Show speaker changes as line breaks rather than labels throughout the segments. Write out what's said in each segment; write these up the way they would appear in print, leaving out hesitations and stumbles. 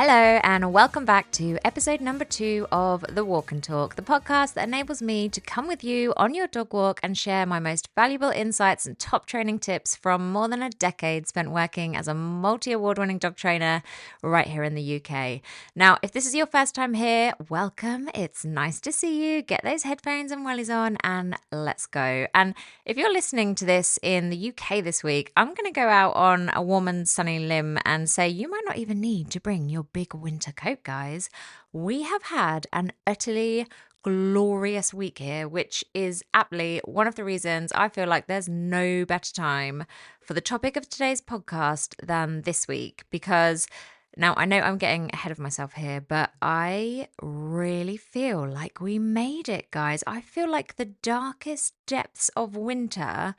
Hello and welcome back to episode number 2 of The Walk and Talk, the podcast that enables me to come with you on your dog walk and share my most valuable insights and top training tips from more than a decade spent working as a multi-award-winning dog trainer right here in the UK. Now, if this is your first time here, welcome. It's nice to see you. Get those headphones and wellies on and let's go. And if you're listening to this in the UK this week, I'm going to go out on a warm and sunny limb and say you might not even need to bring your big winter coat, guys. We have had an utterly glorious week here, which is aptly one of the reasons I feel like there's no better time for the topic of today's podcast than this week. Because now I know I'm getting ahead of myself here, but I really feel like we made it, guys. I feel like the darkest depths of winter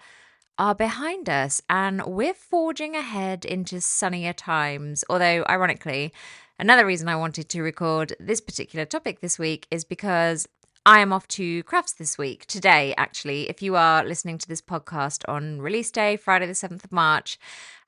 are behind us and we're forging ahead into sunnier times. Although, ironically, another reason I wanted to record this particular topic this week is because I am off to crafts this week, today actually, if you are listening to this podcast on release day, Friday the 7th of March.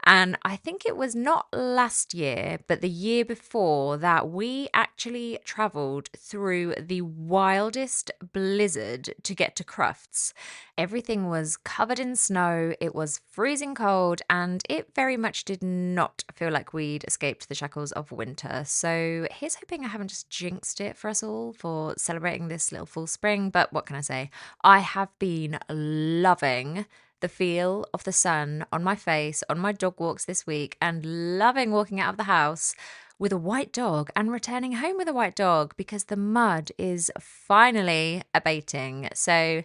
And I think it was not last year, but the year before that we actually travelled through the wildest blizzard to get to Crufts. Everything was covered in snow, it was freezing cold, and it very much did not feel like we'd escaped the shackles of winter. So here's hoping I haven't just jinxed it for us all for celebrating this little full spring. But what can I say? I have been loving the feel of the sun on my face on my dog walks this week and loving walking out of the house with a white dog and returning home with a white dog because the mud is finally abating. So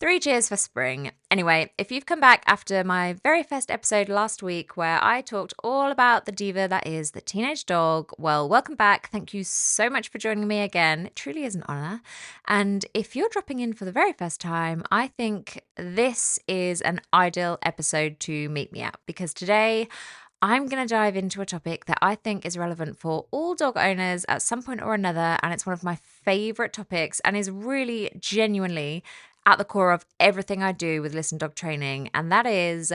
3 cheers for spring. Anyway, if you've come back after my very first episode last week where I talked all about the diva that is the teenage dog, well, welcome back. Thank you so much for joining me again. It truly is an honour. And if you're dropping in for the very first time, I think this is an ideal episode to meet me at because today I'm going to dive into a topic that I think is relevant for all dog owners at some point or another. And it's one of my favourite topics and is really genuinely at the core of everything I do with Listen Dog Training, and that is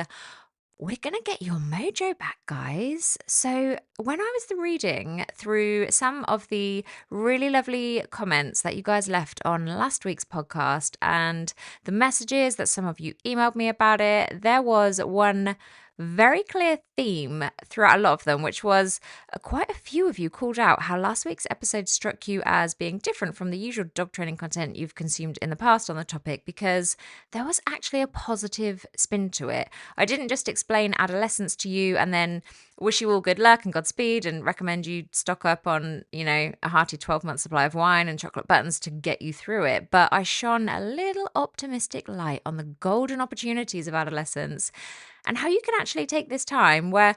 we're going to get your mojo back, guys. So when I was reading through some of the really lovely comments that you guys left on last week's podcast and the messages that some of you emailed me about it, there was one very clear theme throughout a lot of them, which was quite a few of you called out how last week's episode struck you as being different from the usual dog training content you've consumed in the past on the topic because there was actually a positive spin to it. I didn't just explain adolescence to you and then wish you all good luck and Godspeed and recommend you stock up on, a hearty 12-month supply of wine and chocolate buttons to get you through it. But I shone a little optimistic light on the golden opportunities of adolescence and how you can actually take this time where,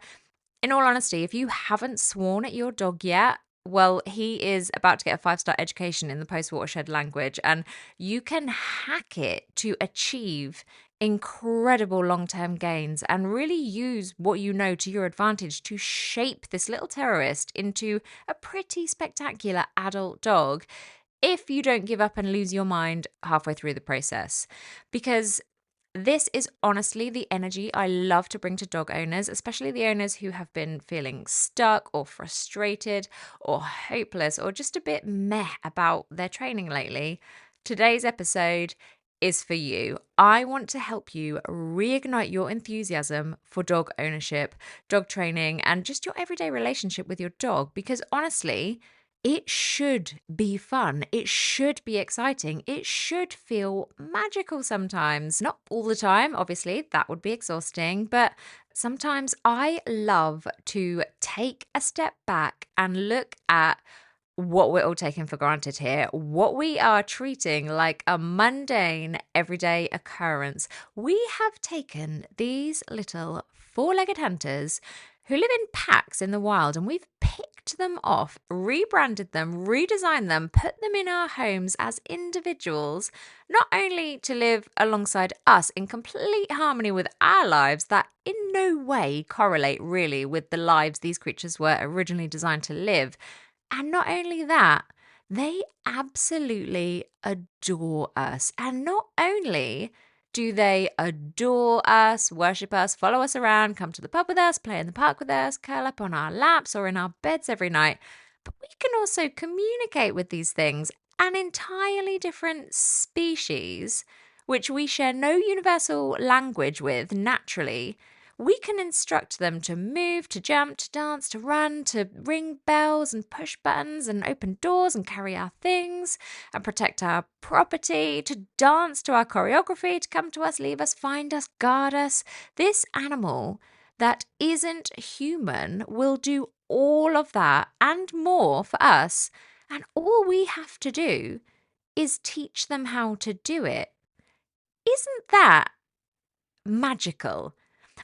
in all honesty, if you haven't sworn at your dog yet, well, he is about to get a 5-star education in the post-watershed language, and you can hack it to achieve incredible long-term gains and really use what you know to your advantage to shape this little terrorist into a pretty spectacular adult dog if you don't give up and lose your mind halfway through the process. Because this is honestly the energy I love to bring to dog owners, especially the owners who have been feeling stuck or frustrated or hopeless or just a bit meh about their training lately. Today's episode is for you. I want to help you reignite your enthusiasm for dog ownership, dog training, and just your everyday relationship with your dog because honestly, it should be fun. It should be exciting. It should feel magical sometimes. Not all the time, obviously, that would be exhausting, but sometimes I love to take a step back and look at what we're all taking for granted here, what we are treating like a mundane, everyday occurrence. We have taken these little 4-legged hunters who live in packs in the wild and we've picked them off, rebranded them, redesigned them, put them in our homes as individuals, not only to live alongside us in complete harmony with our lives that in no way correlate really with the lives these creatures were originally designed to live. And not only that, they absolutely adore us. And not only Do they adore us, worship us, follow us around, come to the pub with us, play in the park with us, curl up on our laps or in our beds every night? But we can also communicate with these things, an entirely different species, which we share no universal language with naturally. We can instruct them to move, to jump, to dance, to run, to ring bells and push buttons and open doors and carry our things and protect our property, to dance to our choreography, to come to us, leave us, find us, guard us. This animal that isn't human will do all of that and more for us. And all we have to do is teach them how to do it. Isn't that magical?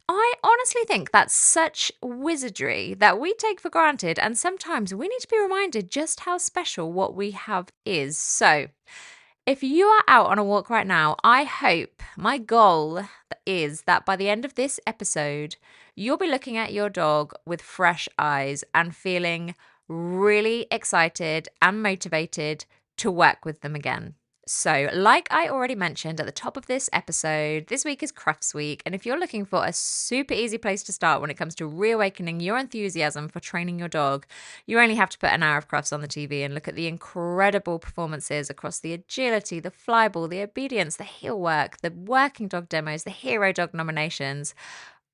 I honestly think that's such wizardry that we take for granted, and sometimes we need to be reminded just how special what we have is. So, if you are out on a walk right now, I hope my goal is that by the end of this episode, you'll be looking at your dog with fresh eyes and feeling really excited and motivated to work with them again. So, like I already mentioned at the top of this episode, this week is Crufts Week. And if you're looking for a super easy place to start when it comes to reawakening your enthusiasm for training your dog, you only have to put an hour of Crufts on the TV and look at the incredible performances across the agility, the flyball, the obedience, the heel work, the working dog demos, the hero dog nominations.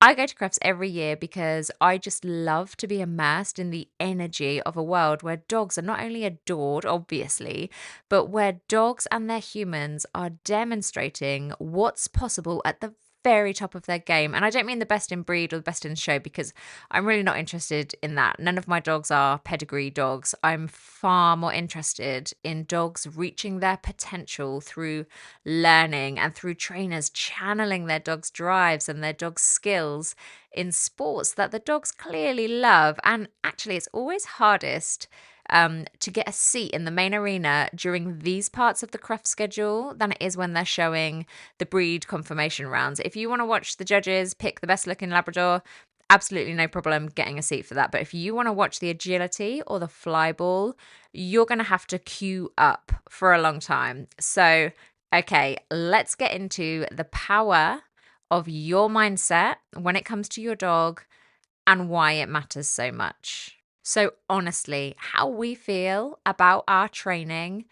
I go to Crufts every year because I just love to be immersed in the energy of a world where dogs are not only adored, obviously, but where dogs and their humans are demonstrating what's possible at the very top of their game. And I don't mean the best in breed or the best in show, because I'm really not interested in that. None of my dogs are pedigree dogs. I'm far more interested in dogs reaching their potential through learning and through trainers channeling their dogs' drives and their dogs' skills in sports that the dogs clearly love. And actually, it's always hardest to get a seat in the main arena during these parts of the Cruft schedule than it is when they're showing the breed confirmation rounds. If you want to watch the judges pick the best looking Labrador, absolutely no problem getting a seat for that. But if you want to watch the agility or the fly ball, you're going to have to queue up for a long time. So, okay, let's get into the power of your mindset when it comes to your dog and why it matters so much. So, honestly, how we feel about our training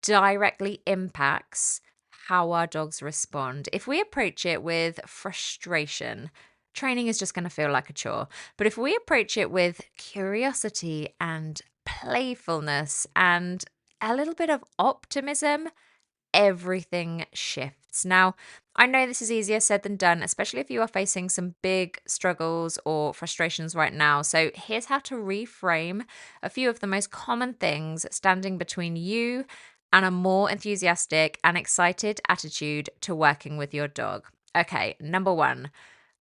directly impacts how our dogs respond. If we approach it with frustration, training is just going to feel like a chore. But if we approach it with curiosity and playfulness and a little bit of optimism, everything shifts. Now, I know this is easier said than done, especially if you are facing some big struggles or frustrations right now. So, here's how to reframe a few of the most common things standing between you and a more enthusiastic and excited attitude to working with your dog. Okay, number one,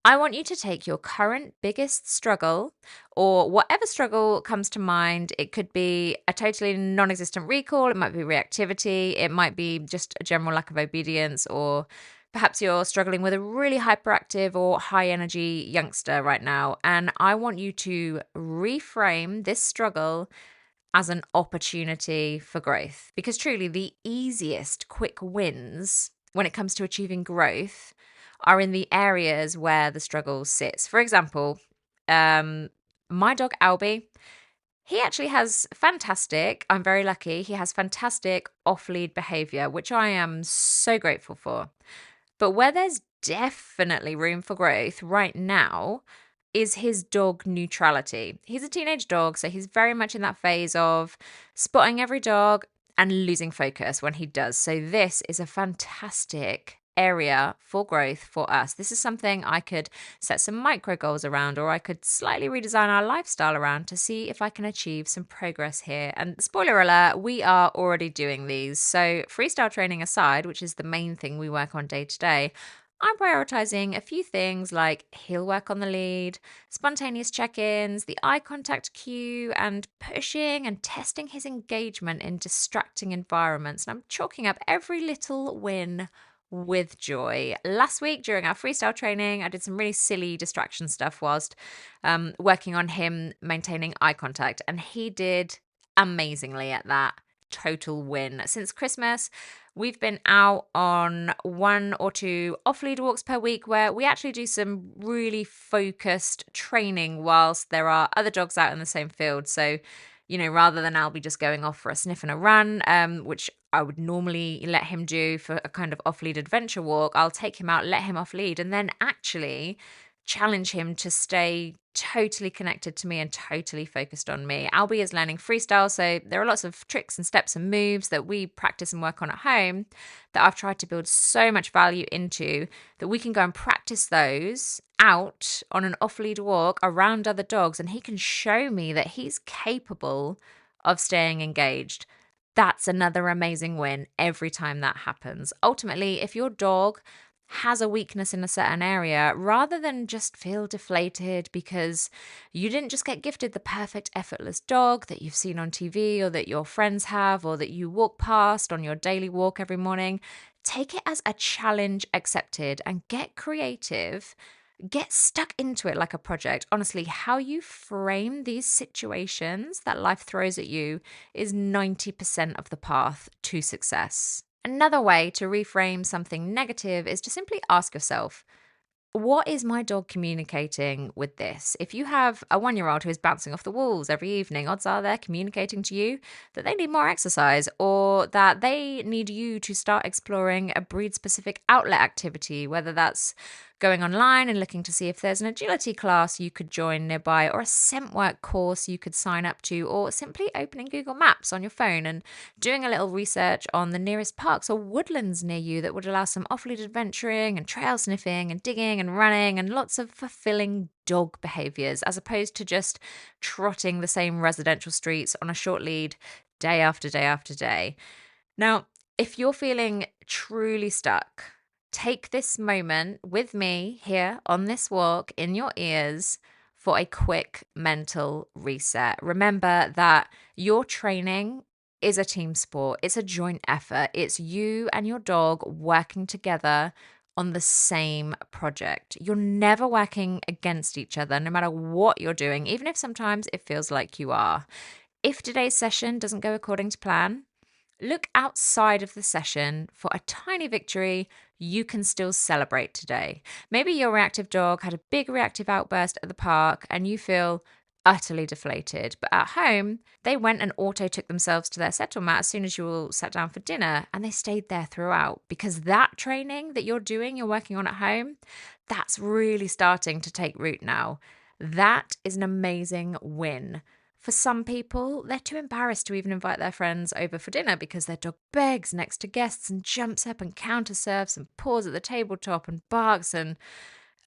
I want you to take your current biggest struggle or whatever struggle comes to mind. It could be a totally non existent recall, it might be reactivity, it might be just a general lack of obedience, or perhaps you're struggling with a really hyperactive or high energy youngster right now. And I want you to reframe this struggle as an opportunity for growth, because truly the easiest quick wins when it comes to achieving growth are in the areas where the struggle sits. For example, my dog Albie, he actually has fantastic, I'm very lucky, he has fantastic off-lead behavior, which I am so grateful for. But where there's definitely room for growth right now is his dog neutrality. He's a teenage dog, so he's very much in that phase of spotting every dog and losing focus when he does. So this is a fantastic area for growth for us. This is something I could set some micro goals around, or I could slightly redesign our lifestyle around to see if I can achieve some progress here. And spoiler alert, we are already doing these. So freestyle training aside, which is the main thing we work on day to day, I'm prioritizing a few things like heel work on the lead, spontaneous check-ins, the eye contact cue, and pushing and testing his engagement in distracting environments. And I'm chalking up every little win with joy. Last week during our freestyle training, I did some really silly distraction stuff whilst working on him maintaining eye contact, and he did amazingly at that. total win. Since Christmas, we've been out on 1 or 2 off-lead walks per week where we actually do some really focused training whilst there are other dogs out in the same field. So, rather than Albie just going off for a sniff and a run, which I would normally let him do for a kind of off-lead adventure walk, I'll take him out, let him off-lead, and then actually challenge him to stay totally connected to me and totally focused on me. Albie is learning freestyle, so there are lots of tricks and steps and moves that we practice and work on at home that I've tried to build so much value into that we can go and practice those out on an off-lead walk around other dogs, and he can show me that he's capable of staying engaged. That's another amazing win every time that happens. Ultimately, if your dog has a weakness in a certain area, rather than just feel deflated because you didn't just get gifted the perfect effortless dog that you've seen on TV or that your friends have or that you walk past on your daily walk every morning, take it as a challenge accepted and get creative. Get stuck into it like a project. Honestly, how you frame these situations that life throws at you is 90% of the path to success. Another way to reframe something negative is to simply ask yourself, what is my dog communicating with this? If you have a 1-year-old who is bouncing off the walls every evening, odds are they're communicating to you that they need more exercise or that they need you to start exploring a breed-specific outlet activity, whether that's going online and looking to see if there's an agility class you could join nearby or a scent work course you could sign up to, or simply opening Google Maps on your phone and doing a little research on the nearest parks or woodlands near you that would allow some off-lead adventuring and trail sniffing and digging and running and lots of fulfilling dog behaviors, as opposed to just trotting the same residential streets on a short lead day after day after day. Now, if you're feeling truly stuck, take this moment with me here on this walk in your ears for a quick mental reset. Remember that your training is a team sport. It's a joint effort. It's you and your dog working together on the same project. You're never working against each other, no matter what you're doing, even if sometimes it feels like you are. If today's session doesn't go according to plan, look outside of the session for a tiny victory you can still celebrate today. Maybe your reactive dog had a big reactive outburst at the park and you feel utterly deflated. But at home, they went and auto took themselves to their settle mat as soon as you all sat down for dinner, and they stayed there throughout, because that training that you're working on at home, that's really starting to take root now. That is an amazing win. For some people, they're too embarrassed to even invite their friends over for dinner because their dog begs next to guests and jumps up and counter-surfs and paws at the tabletop and barks. And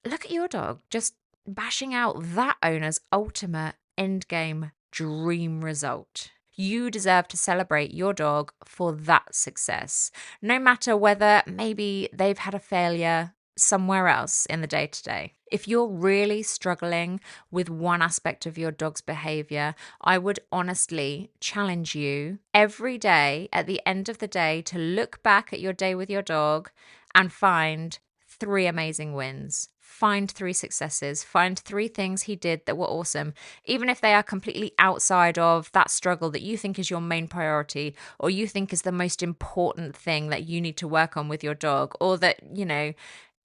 look at your dog, just bashing out that owner's ultimate endgame dream result. You deserve to celebrate your dog for that success, no matter whether maybe they've had a failure somewhere else in the day-to-day. If you're really struggling with one aspect of your dog's behavior, I would honestly challenge you every day at the end of the day to look back at your day with your dog and find 3 amazing wins. Find 3 successes. Find 3 things he did that were awesome, even if they are completely outside of that struggle that you think is your main priority, or you think is the most important thing that you need to work on with your dog, or that,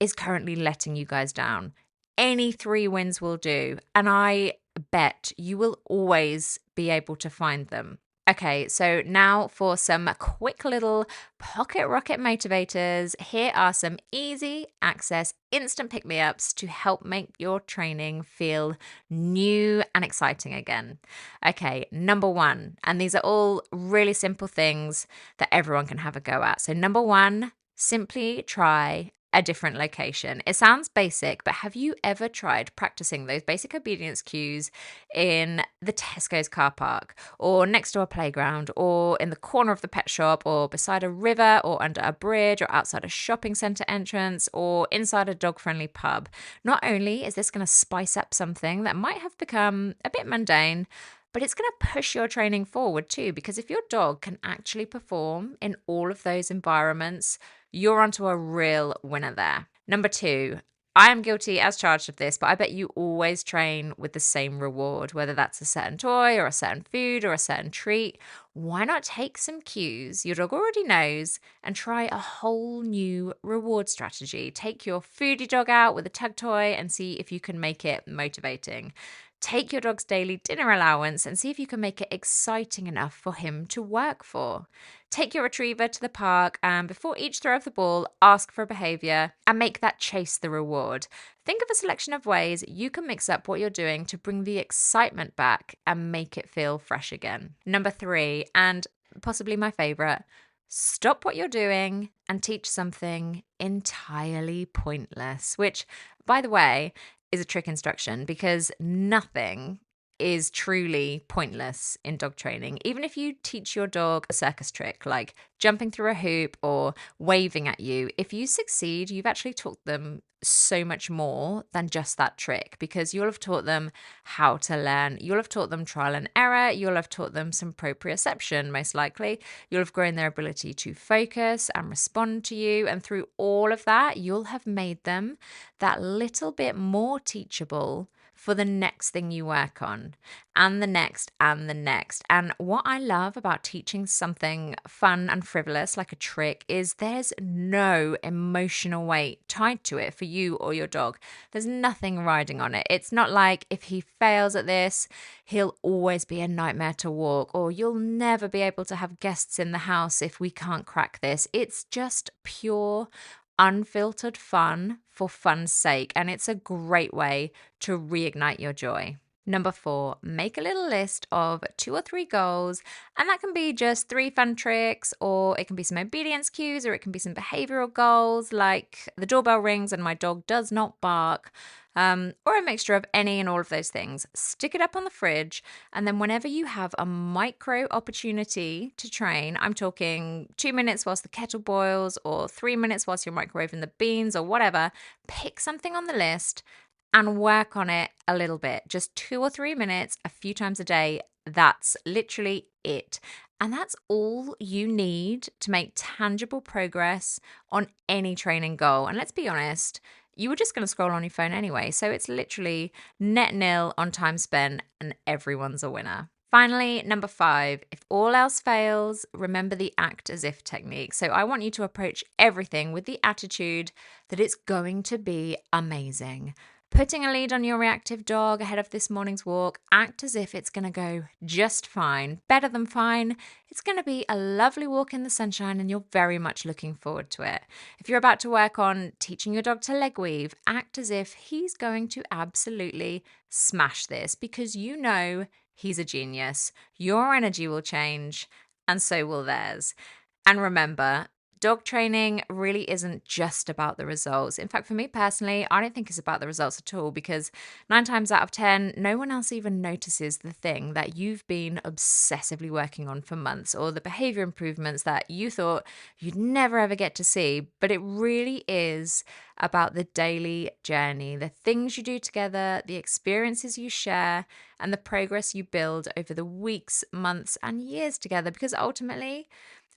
is currently letting you guys down. Any 3 wins will do, and I bet you will always be able to find them. Okay, so now for some quick little pocket rocket motivators. Here are some easy access, instant pick-me-ups to help make your training feel new and exciting again. Okay, number 1, and these are all really simple things that everyone can have a go at. So number 1, simply try a different location. It sounds basic, but have you ever tried practicing those basic obedience cues in the Tesco's car park, or next to a playground, or in the corner of the pet shop, or beside a river, or under a bridge, or outside a shopping centre entrance, or inside a dog-friendly pub? Not only is this going to spice up something that might have become a bit mundane, but it's going to push your training forward too, because if your dog can actually perform in all of those environments, you're onto a real winner there. Number 2, I am guilty as charged of this, but I bet you always train with the same reward, whether that's a certain toy or a certain food or a certain treat. Why not take some cues your dog already knows and try a whole new reward strategy? Take your foodie dog out with a tug toy and see if you can make it motivating. Take your dog's daily dinner allowance and see if you can make it exciting enough for him to work for. Take your retriever to the park and before each throw of the ball, ask for a behavior and make that chase the reward. Think of a selection of ways you can mix up what you're doing to bring the excitement back and make it feel fresh again. Number 3, and possibly my favorite, stop what you're doing and teach something entirely pointless, which, by the way, is a trick instruction because nothing is truly pointless in dog training. Even if you teach your dog a circus trick like jumping through a hoop or waving at you, if you succeed, you've actually taught them so much more than just that trick because you'll have taught them how to learn. You'll have taught them trial and error. You'll have taught them some proprioception, most likely. You'll have grown their ability to focus and respond to you. And through all of that, you'll have made them that little bit more teachable for the next thing you work on and the next and the next. And what I love about teaching something fun and frivolous like a trick is there's no emotional weight tied to it for you or your dog. There's nothing riding on it. It's not like if he fails at this, he'll always be a nightmare to walk, or you'll never be able to have guests in the house if we can't crack this. It's just pure unfiltered fun for fun's sake, and it's a great way to reignite your joy. Number 4, make a little list of 2 or 3 goals, and that can be just 3 fun tricks, or it can be some obedience cues, or it can be some behavioral goals like the doorbell rings and my dog does not bark, or a mixture of any and all of those things. Stick it up on the fridge, and then whenever you have a micro opportunity to train, I'm talking 2 minutes whilst the kettle boils, or 3 minutes whilst you're microwaving the beans, or whatever, pick something on the list and work on it a little bit. Just 2 or 3 minutes, a few times a day. That's literally it. And that's all you need to make tangible progress on any training goal. And let's be honest, you were just going to scroll on your phone anyway. So it's literally net nil on time spent and everyone's a winner. Finally, number 5, if all else fails, remember the act as if technique. So I want you to approach everything with the attitude that it's going to be amazing. Putting a lead on your reactive dog ahead of this morning's walk, act as if it's going to go just fine, better than fine. It's going to be a lovely walk in the sunshine and you're very much looking forward to it. If you're about to work on teaching your dog to leg weave, act as if he's going to absolutely smash this because you know he's a genius. Your energy will change and so will theirs. And remember, dog training really isn't just about the results. In fact, for me personally, I don't think it's about the results at all because 9 times out of 10, no one else even notices the thing that you've been obsessively working on for months or the behavior improvements that you thought you'd never ever get to see. But it really is about the daily journey, the things you do together, the experiences you share, and the progress you build over the weeks, months, and years together. Because ultimately,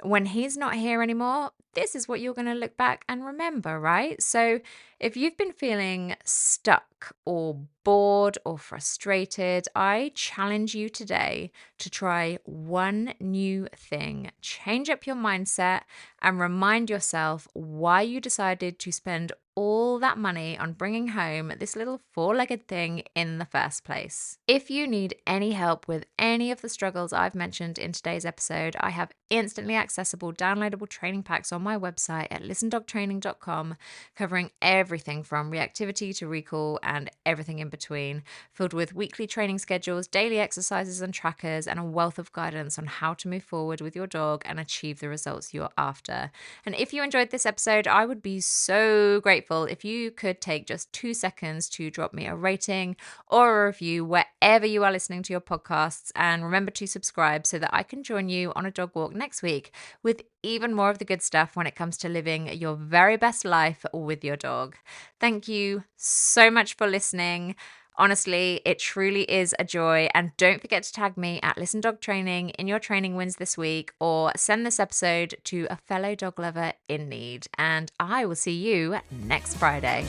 when he's not here anymore, this is what you're going to look back and remember, right? So if you've been feeling stuck or bored or frustrated, I challenge you today to try one new thing. Change up your mindset and remind yourself why you decided to spend all that money on bringing home this little 4-legged thing in the first place. If you need any help with any of the struggles I've mentioned in today's episode, I have instantly accessible downloadable training packs on my website at listendogtraining.com, covering everything from reactivity to recall and everything in between, filled with weekly training schedules, daily exercises and trackers, and a wealth of guidance on how to move forward with your dog and achieve the results you're after. And if you enjoyed this episode, I would be so grateful if you could take just 2 seconds to drop me a rating or a review wherever you are listening to your podcasts, and remember to subscribe so that I can join you on a dog walk next week with even more of the good stuff when it comes to living your very best life with your dog. Thank you so much for listening. Honestly, it truly is a joy. And don't forget to tag me at Listen Dog Training in your training wins this week, or send this episode to a fellow dog lover in need. And I will see you next Friday.